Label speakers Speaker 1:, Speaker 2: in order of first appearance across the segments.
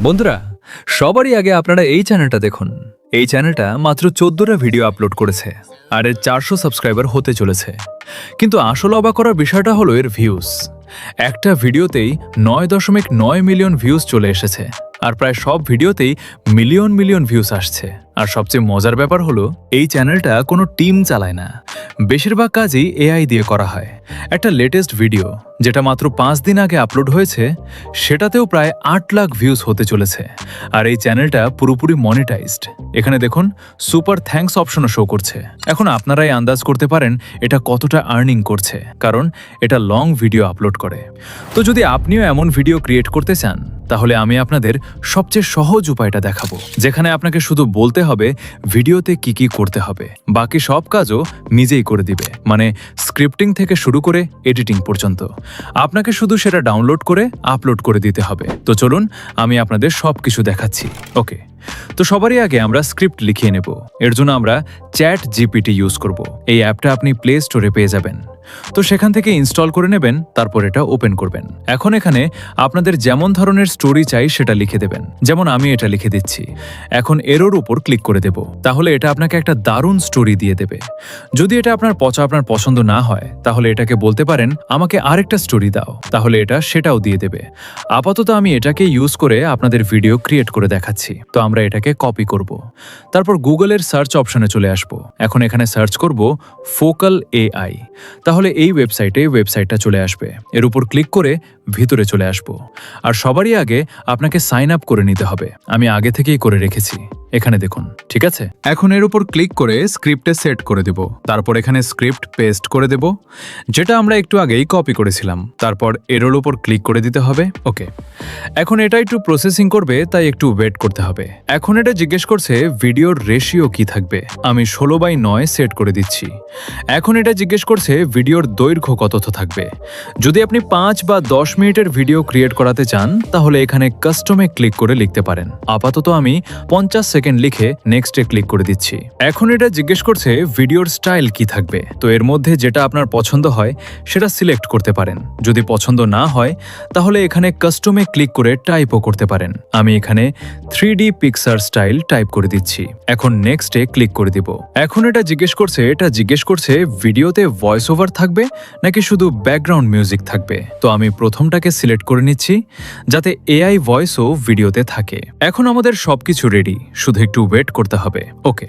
Speaker 1: বন্ধুরা, সবারই আগে আপনারা এই চ্যানেলটা দেখুন। এই চ্যানেলটা মাত্র 14টা ভিডিও আপলোড করেছে আর এর 400 সাবস্ক্রাইবার হতে চলেছে। কিন্তু আসল অবাক করার বিষয়টা হলো এর ভিউজ। একটা ভিডিওতেই 9.9 মিলিয়ন ভিউজ চলে এসেছে আর প্রায় সব ভিডিওতেই মিলিয়ন মিলিয়ন ভিউজ আসছে। আর সবচেয়ে মজার ব্যাপার হলো এই চ্যানেলটা কোনো টিম চালায় না, বেশিরভাগ কাজই এআই দিয়ে করা হয়। একটা লেটেস্ট ভিডিও যেটা মাত্র 5 দিন আগে আপলোড হয়েছে সেটাতেও প্রায় 8 লাখ ভিউজ হতে চলেছে। আর এই চ্যানেলটা পুরোপুরি মনিটাইজড। এখানে দেখুন সুপার থ্যাঙ্কস অপশনও শো করছে। এখন আপনারাই আন্দাজ করতে পারেন এটা কতটা আর্নিং করছে, কারণ এটা লং ভিডিও আপলোড করে। তো যদি আপনিও এমন ভিডিও ক্রিয়েট করতে চান তাহলে আমি আপনাদের সবচেয়ে সহজ উপায়টা দেখাবো, যেখানে আপনাকে শুধু বলতে হবে ভিডিওতে কি কি করতে হবে, বাকি সব কাজও নিজেই করে দিবে। মানে স্ক্রিপ্টিং থেকে শুরু করে এডিটিং পর্যন্ত আপনাকে শুধু সেটা ডাউনলোড করে আপলোড করে দিতে হবে। তো চলুন আমি আপনাদের সবকিছু দেখাচ্ছি। ওকে, তো সবারই আগে আমরা স্ক্রিপ্ট লিখিয়ে নেব। এর জন্য আমরা চ্যাট জিপিটি ইউজ করব। এই অ্যাপটা আপনি প্লে স্টোরে পেয়ে যাবেন। তো সেখান থেকে ইনস্টল করে নেবেন, তারপর এটা ওপেন করবেন। এখন এখানে আপনাদের যেমন ধরনের স্টোরি চাই সেটা লিখে দেবেন। যেমন আমি এটা লিখে দিচ্ছি। এখন এরোর উপর ক্লিক করে দেব, তাহলে এটা আপনাকে একটা দারুণ স্টোরি দিয়ে দেবে। যদি এটা আপনার পছন্দ না হয় তাহলে এটাকে বলতে পারেন আমাকে আরেকটা স্টোরি দাও, তাহলে এটা সেটাও দিয়ে দেবে। আপাতত আমি এটাকে ইউজ করে আপনাদের ভিডিও ক্রিয়েট করে দেখাচ্ছি। তো আমরা এটাকে কপি করব, তারপর গুগলের সার্চ অপশনে চলে আসব। এখন এখানে সার্চ করব ফোকাল এআই। তাহলে এই ওয়েবসাইটটা চলে আসবে। এর উপর ক্লিক করে ভিতরে চলে আসব। আর সবারই আগে আপনাকে সাইন আপ করে নিতে হবে। আমি আগে থেকেই করে রেখেছি, এখানে দেখুন। ঠিক আছে, এখন এর উপর ক্লিক করে স্ক্রিপ্টে সেট করে দেব। তারপর এখানে স্ক্রিপ্ট পেস্ট করে দেব, যেটা আমরা একটু আগেই কপি করেছিলাম। তারপর এর উপর ক্লিক করে দিতে হবে। ওকে, এখন এটা একটু প্রসেসিং করবে, তাই একটু ওয়েট করতে হবে। এখন এটা জিজ্ঞেস করছে ভিডিওর রেশিও কি থাকবে। আমি 16:9 সেট করে দিচ্ছি। এখন এটা জিজ্ঞেস করছে ভিডিওর দৈর্ঘ্য কত থাকবে। যদি আপনি 5 বা 10 মিনিটের ভিডিও ক্রিয়েট করাতে চান তাহলে এখানে কাস্টমে ক্লিক করে লিখতে পারেন। আপাতত আমি 50 সেকেন্ড লিখে নেক্সটে ক্লিক করে দিচ্ছি। এখন এটা জিজ্ঞেস করছে ভিডিওর স্টাইল কি থাকবে। তো এর মধ্যে যেটা আপনার পছন্দ হয় সেটা সিলেক্ট করতে পারেন। যদি পছন্দ না হয় তাহলে এখানে কাস্টমে ক্লিক করে টাইপও করতে পারেন। আমি এখানে 3D পিকচার স্টাইল টাইপ করে দিচ্ছি। এখন নেক্সটে ক্লিক করে দিব। এখন এটা জিজ্ঞেস করছে ভিডিওতে ভয়েস ওভার থাকবে নাকি শুধু ব্যাকগ্রাউন্ড মিউজিক থাকবে। তো আমি প্রথমটাকে সিলেক্ট করে নিচ্ছি, যাতে এআই ভয়েসও ভিডিওতে থাকে। এখন আমাদের সবকিছু রেডি, শুধু একটু ওয়েট করতে হবে। ওকে,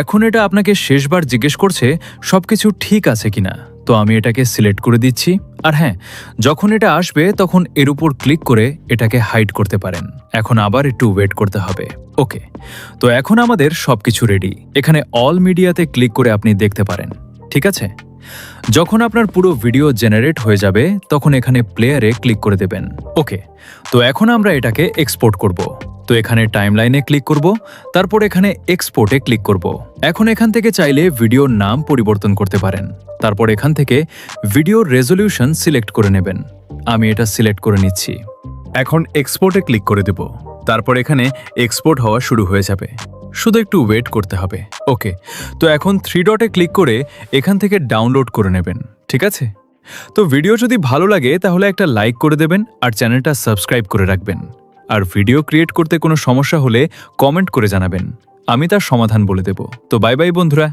Speaker 1: এখন এটা আপনাকে শেষবার জিজ্ঞেস করছে সবকিছু ঠিক আছে কিনা। তো আমি এটাকে সিলেক্ট করে দিচ্ছি। আর হ্যাঁ, যখন এটা আসবে তখন এর উপর ক্লিক করে এটাকে হাইড করতে পারেন। এখন আবার একটু ওয়েট করতে হবে। ওকে, তো এখন আমাদের সবকিছু রেডি। এখানে অল মিডিয়াতে ক্লিক করে আপনি দেখতে পারেন। ঠিক আছে, যখন আপনার পুরো ভিডিও জেনারেট হয়ে যাবে তখন এখানে প্লেয়ারে ক্লিক করে দেবেন। ওকে, তো এখন আমরা এটাকে এক্সপোর্ট করব। তো এখানে টাইমলাইনে ক্লিক করব, তারপর এখানে এক্সপোর্টে ক্লিক করব। এখন এখান থেকে চাইলে ভিডিওর নাম পরিবর্তন করতে পারেন। তারপর এখান থেকে ভিডিওর রেজলিউশন সিলেক্ট করে নেবেন। আমি এটা সিলেক্ট করে নিচ্ছি। এখন এক্সপোর্টে ক্লিক করে দেব। তারপর এখানে এক্সপোর্ট হওয়া শুরু হয়ে যাবে, শুধু একটু ওয়েট করতে হবে। ওকে, তো এখন 3 ডটে ক্লিক করে এখান থেকে ডাউনলোড করে নেবেন। ঠিক আছে, তো ভিডিও যদি ভালো লাগে তাহলে একটা লাইক করে দেবেন আর চ্যানেলটা সাবস্ক্রাইব করে রাখবেন। আর ভিডিও ক্রিয়েট করতে কোনো সমস্যা হলে কমেন্ট করে জানাবেন, আমি তার সমাধান বলে দেব। তো বাই বাই বন্ধুরা।